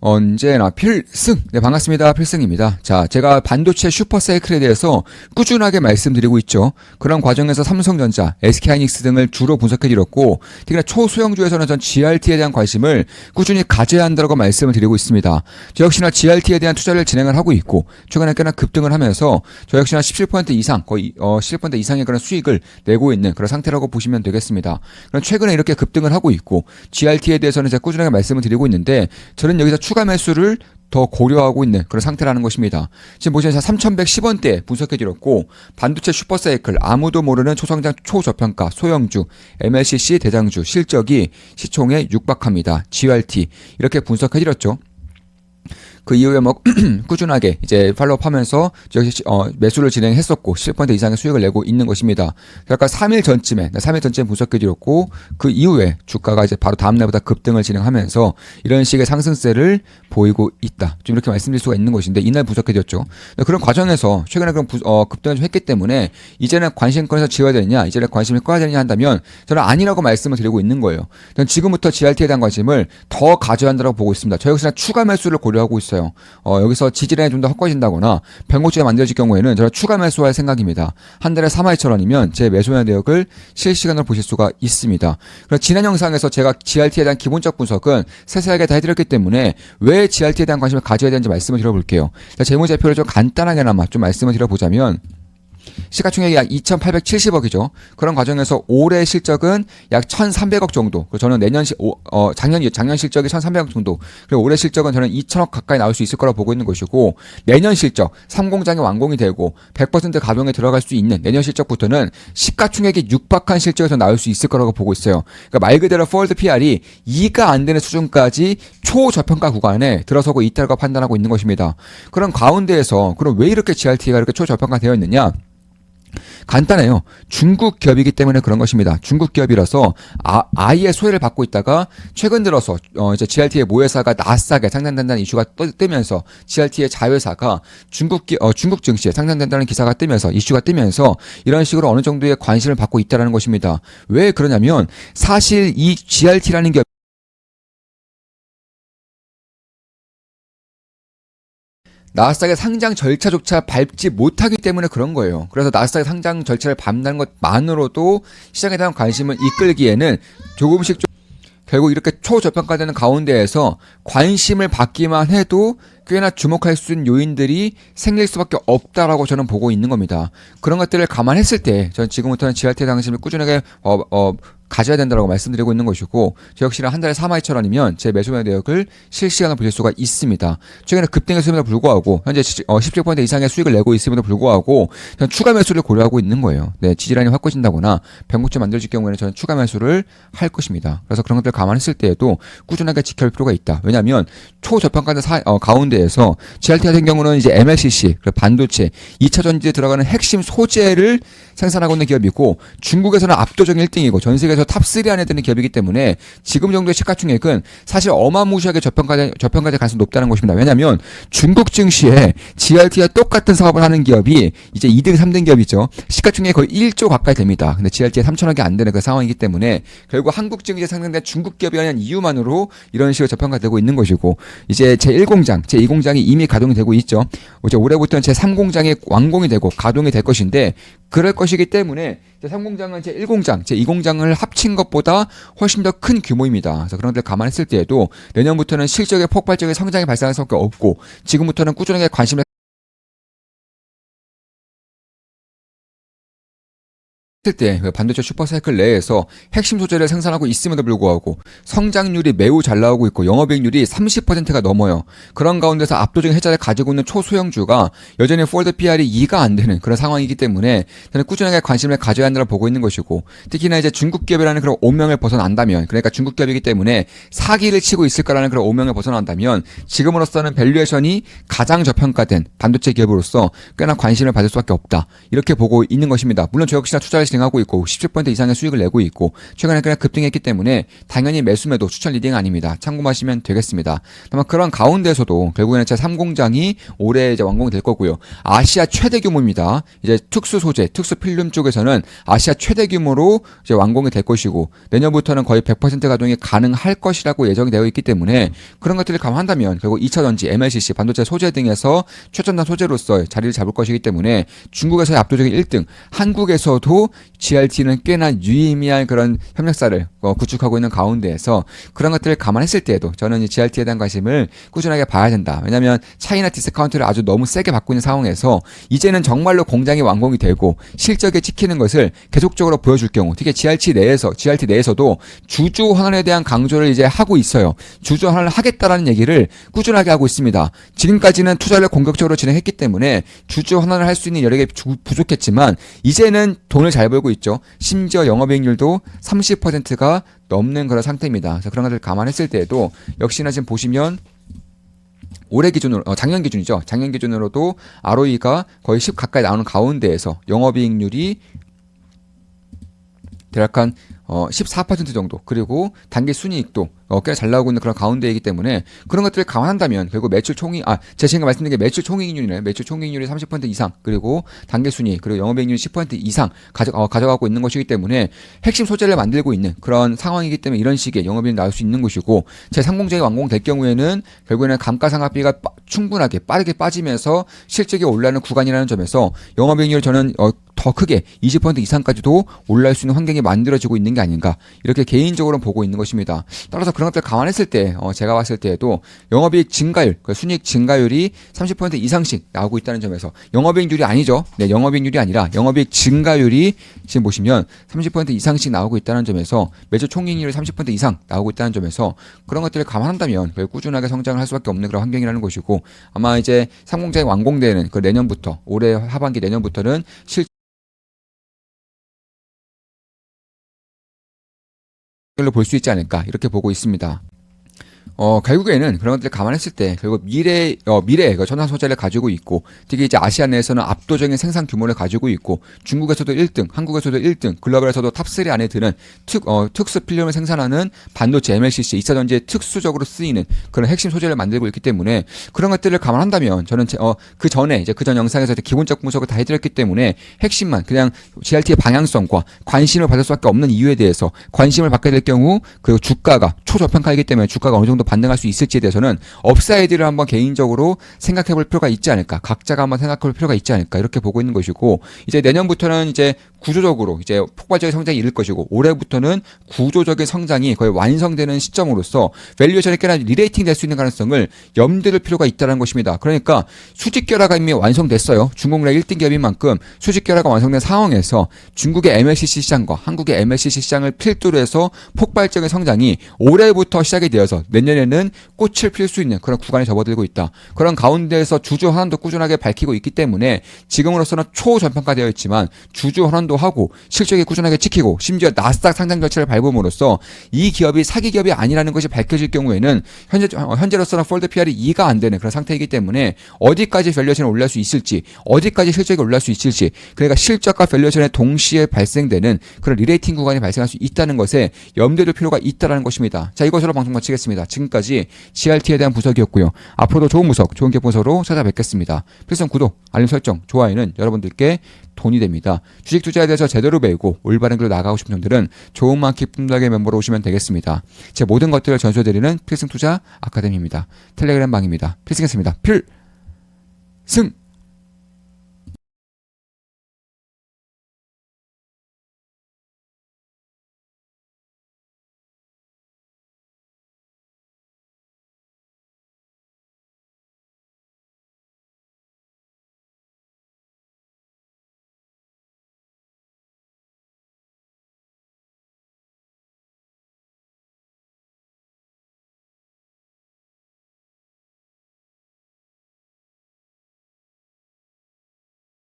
언제나 필승! 네, 반갑습니다. 필승입니다. 자, 제가 반도체 슈퍼사이클에 대해서 꾸준하게 말씀드리고 있죠. 그런 과정에서 삼성전자, SK하이닉스 등을 주로 분석해드렸고, 특히나 초소형주에서는 전 GRT에 대한 관심을 꾸준히 가져야 한다고 말씀을 드리고 있습니다. 저 역시나 GRT에 대한 투자를 진행을 하고 있고, 최근에 꽤나 급등을 하면서 저 역시나 17% 이상, 거의 17% 이상의 그런 수익을 내고 있는 그런 상태라고 보시면 되겠습니다. 그럼 최근에 이렇게 급등을 하고 있고, GRT에 대해서는 제가 꾸준하게 말씀을 드리고 있는데, 저는 여기서 추가 매수를 더 고려하고 있는 그런 상태라는 것입니다. 지금 보시면 3,110원대 분석해드렸고, 반도체 슈퍼사이클, 아무도 모르는 초성장 초저평가 소형주 MLCC 대장주 실적이 시총에 육박합니다. GRT 이렇게 분석해드렸죠. 그 이후에 뭐 꾸준하게 이제 팔로우하면서 매수를 진행했었고 10% 이상의 수익을 내고 있는 것입니다. 그러니까 3일 전쯤에 분석해드렸고, 그 이후에 주가가 이제 바로 다음 날보다 급등을 진행하면서 이런 식의 상승세를 보이고 있다. 좀 이렇게 말씀드릴 수가 있는 것인데, 이날 분석해드렸죠. 그런 과정에서 최근에 그런 급등을 좀 했기 때문에 이제는 관심권에서 지워야 되느냐, 이제는 관심을 꺼야 되느냐 한다면 저는 아니라고 말씀을 드리고 있는 거예요. 저는 지금부터 GRT에 대한 관심을 더 가져야 한다고 보고 있습니다. 저 역시나 추가 매수를 고려하고 있어요. 여기서 지지라인이 좀 더 헛거진다거나 변곡지가 만들어질 경우에는 저는 추가 매수할 생각입니다. 한 달에 32,000원이면 제 매수의 내역을 실시간으로 보실 수가 있습니다. 그래서 지난 영상에서 제가 GRT에 대한 기본적 분석은 세세하게 다 해드렸기 때문에 왜 GRT에 대한 관심을 가져야 되는지 말씀을 드려볼게요. 재무제표를 좀 간단하게나마 좀 말씀을 드려보자면, 시가총액이 약 2,870억이죠. 그런 과정에서 올해 실적은 약 1,300억 정도. 그리고 저는 작년 실적이 1,300억 정도. 그리고 올해 실적은 저는 2,000억 가까이 나올 수 있을 거라고 보고 있는 것이고, 내년 실적 3공장이 완공이 되고 100% 가동에 들어갈 수 있는 내년 실적부터는 시가총액이 육박한 실적에서 나올 수 있을 거라고 보고 있어요. 그러니까 말 그대로 forward PR이 2가 안 되는 수준까지 초저평가 구간에 들어서고 있다고 판단하고 있는 것입니다. 그런 가운데에서 그럼 왜 이렇게 GRT가 이렇게 초저평가 되어 있느냐? 간단해요. 중국 기업이기 때문에 그런 것입니다. 중국 기업이라서 아예 소외를 받고 있다가 최근 들어서 이제 GRT의 모회사가 나스닥에 상장된다는 이슈가 뜨면서 GRT의 자회사가 중국 증시에 상장된다는 기사가 뜨면서 이슈가 뜨면서 이런 식으로 어느 정도의 관심을 받고 있다는 것입니다. 왜 그러냐면 사실 이 GRT라는 기업 나스닥의 상장 절차조차 밟지 못하기 때문에 그런 거예요. 그래서 나스닥의 상장 절차를 밟는 것만으로도 시장에 대한 관심을 이끌기에는 조금씩 결국 이렇게 초저평가되는 가운데에서 관심을 받기만 해도 꽤나 주목할 수 있는 요인들이 생길 수밖에 없다라고 저는 보고 있는 겁니다. 그런 것들을 감안했을 때 저는 지금부터는 GRT에 대한 관심을 꾸준하게 가져야 된다고 말씀드리고 있는 것이고, 저 역시나 한 달에 42,000원이면 제 매수매 내역을 실시간으로 보실 수가 있습니다. 최근에 급등했음에도 불구하고 현재 17% 이상의 수익을 내고 있음에도 불구하고 저는 추가 매수를 고려하고 있는 거예요. 네, 지지라인이 확 꺼진다거나 변곡점 만들어질 경우에는 저는 추가 매수를 할 것입니다. 그래서 그런 것들을 감안했을 때에도 꾸준하게 지켜볼 필요가 있다. 왜냐하면 초저평가된 가운데에서 GRT 같은 경우는 이제 MLCC, 반도체, 2차 전지에 들어가는 핵심 소재를 생산하고 있는 기업이고, 중국에서는 압도적인 1등이고 전 세계에서 탑3 안에 드는 기업이기 때문에 지금 정도의 시가총액은 사실 어마무시하게 저평가될 가능성이 높다는 것입니다. 왜냐하면 중국 증시에 GRT와 똑같은 사업을 하는 기업이 이제 2등, 3등 기업이죠. 시가총액이 거의 1조 가까이 됩니다. 근데 GRT에 3천억이 안 되는 그 상황이기 때문에 결국 한국 증시에 상장된 중국 기업이라는 이유만으로 이런 식으로 저평가되고 있는 것이고, 이제 제1공장, 제2공장이 이미 가동이 되고 있죠. 이제 올해부터는 제3공장이 완공이 되고 가동이 될 것인데, 그럴 것이기 때문에 제3공장은 제1공장, 제2공장을 합친 것보다 훨씬 더 큰 규모입니다. 그래서 그런 것들 감안했을 때에도 내년부터는 실적의 폭발적인 성장이 발생할 수밖에 없고, 지금부터는 꾸준하게 관심을 때 반도체 슈퍼사이클 내에서 핵심 소재를 생산하고 있음에도 불구하고 성장률이 매우 잘 나오고 있고 영업이익률이 30%가 넘어요. 그런 가운데서 압도적인 혜자를 가지고 있는 초소형주가 여전히 forward PR이 2가 안 되는 그런 상황이기 때문에 저는 꾸준하게 관심을 가져야 한다고 보고 있는 것이고, 특히나 이제 중국 기업이라는 그런 오명을 벗어난다면, 그러니까 중국 기업이기 때문에 사기를 치고 있을 거라는 그런 오명을 벗어난다면 지금으로서는 밸류에이션이 가장 저평가된 반도체 기업으로서 꽤나 관심을 받을 수밖에 없다. 이렇게 보고 있는 것입니다. 물론 저 역시나 투자를 리딩하고 있고 17% 이상의 수익을 내고 있고 최근에 그냥 급등했기 때문에 당연히 매수매도 추천 리딩 아닙니다. 참고하시면 되겠습니다. 다만 그런 가운데서도 결국에는 제 3공장이 올해 이제 완공이 될 거고요. 아시아 최대 규모입니다. 이제 특수 소재, 특수 필름 쪽에서는 아시아 최대 규모로 이제 완공이 될 것이고 내년부터는 거의 100% 가동이 가능할 것이라고 예정이 되어 있기 때문에 그런 것들을 감안한다면 결국 2차전지, MLCC, 반도체 소재 등에서 최첨단 소재로서 자리를 잡을 것이기 때문에 중국에서의 압도적인 1등, 한국에서도 GRT는 꽤나 유의미한 그런 협력사를 구축하고 있는 가운데에서 그런 것들을 감안했을 때에도 저는 이 GRT에 대한 관심을 꾸준하게 봐야 된다. 왜냐하면 차이나 디스카운트를 아주 너무 세게 받고 있는 상황에서 이제는 정말로 공장이 완공이 되고 실적에 찍히는 것을 계속적으로 보여줄 경우 특히 GRT 내에서도 주주 환원에 대한 강조를 이제 하고 있어요. 주주 환원을 하겠다라는 얘기를 꾸준하게 하고 있습니다. 지금까지는 투자를 공격적으로 진행했기 때문에 주주 환원을 할 수 있는 여력이 부족했지만 이제는 돈을 잘 벌고 있죠. 심지어 영업이익률도 30%가 넘는 그런 상태입니다. 그래서 그런 것들을 감안했을 때에도 역시나 지금 보시면 올해 기준으로 작년 기준이죠. 작년 기준으로도 ROE가 거의 10 가까이 나오는 가운데에서 영업이익률이 대략 한 14% 정도 그리고 단기 순이익도 꽤나 잘 나오고 있는 그런 가운데이기 때문에 그런 것들을 감안한다면 결국 매출 총이익 제가 지금 말씀드린 게 매출 총이익률이네요. 매출 총이익률이 30% 이상 그리고 단기 순이익 그리고 영업이익률이 10% 이상 가져가고 있는 것이기 때문에 핵심 소재를 만들고 있는 그런 상황이기 때문에 이런 식의 영업이익이 나올 수 있는 것이고 제3공장이 완공될 경우에는 결국에는 감가상각비가 충분하게 빠르게 빠지면서 실적이 올라가는 구간이라는 점에서 영업이익률 저는 더 크게 20% 이상까지도 올라갈 수 있는 환경이 만들어지고 있는 게 아닌가 이렇게 개인적으로 보고 있는 것입니다. 따라서 그런 것들을 감안했을 때 제가 봤을 때에도 영업이익 증가율, 순이익 증가율이 30% 이상씩 나오고 있다는 점에서 영업이익률이 아니죠. 네, 영업이익률이 아니라 영업이익 증가율이 지금 보시면 30% 이상씩 나오고 있다는 점에서 매출 총이익률이 30% 이상 나오고 있다는 점에서 그런 것들을 감안한다면 꾸준하게 성장을 할 수밖에 없는 그런 환경이라는 것이고 아마 이제 3공장이 완공되는 그 내년부터 올해 하반기 내년부터는 실적을 볼 수 있지 않을까 이렇게 보고 있습니다. 결국에는 그런 것들을 감안했을 때 결국 미래의 첨단 소재를 가지고 있고 특히 이제 아시아 내에서는 압도적인 생산 규모를 가지고 있고 중국에서도 1등, 한국에서도 1등, 글로벌에서도 탑3 안에 드는 특수 필름을 생산하는 반도체 MLCC 2차전지에 특수적으로 쓰이는 그런 핵심 소재를 만들고 있기 때문에 그런 것들을 감안한다면 저는 그 전에 이제 그전 영상에서 기본적 분석을 다 해드렸기 때문에 핵심만 그냥 GRT의 방향성과 관심을 받을 수밖에 없는 이유에 대해서 관심을 받게 될 경우 그리고 주가가 초저평가이기 때문에 주가가 어느 정도 반등할 수 있을지에 대해서는 업사이드를 한번 개인적으로 생각해 볼 필요가 있지 않을까. 각자가 한번 생각해 볼 필요가 있지 않을까. 이렇게 보고 있는 것이고 이제 내년부터는 이제 구조적으로 이제 폭발적인 성장이 이를 것이고 올해부터는 구조적인 성장이 거의 완성되는 시점으로서 밸류에이션이 꽤나 리레이팅 될 수 있는 가능성을 염두를 필요가 있다는 것입니다. 그러니까 수직 결화가 이미 완성됐어요. 중국 내 1등 기업인 만큼 수직 결화가 완성된 상황에서 중국의 MLCC 시장과 한국의 MLCC 시장을 필두로 해서 폭발적인 성장이 올해부터 시작이 되어서 내년에는 꽃을 필 수 있는 그런 구간에 접어들고 있다. 그런 가운데에서 주주 환원도 꾸준하게 밝히고 있기 때문에 지금으로서는 초전평가되어 있지만 주주 환원도 하고 실적이 꾸준하게 찍히고 심지어 나스닥 상장 절차를 밟음으로써 이 기업이 사기 기업이 아니라는 것이 밝혀질 경우에는 현재로서는 폴드 PR이 2가 안 되는 그런 상태이기 때문에 어디까지 밸류에이션을 올릴 수 있을지 어디까지 실적이 올릴 수 있을지 그러니까 실적과 밸류에이션에 동시에 발생되는 그런 리레이팅 구간이 발생할 수 있다는 것에 염두에 둘 필요가 있다는 것입니다. 자, 이것으로 방송 마치겠습니다. 지금까지 GRT에 대한 분석이었고요. 앞으로도 좋은 분석, 좋은 기업 분석으로 찾아뵙겠습니다. 필성 구독, 알림 설정, 좋아요는 여러분들께 돈이 됩니다. 주식 투자에 대해서 제대로 배우고 올바른 길로 나가고 싶은 분들은 좋은 마켓 품락의 멤버로 오시면 되겠습니다. 제 모든 것들을 전수해드리는 필승 투자 아카데미입니다. 텔레그램 방입니다. 필승했습니다. 필승!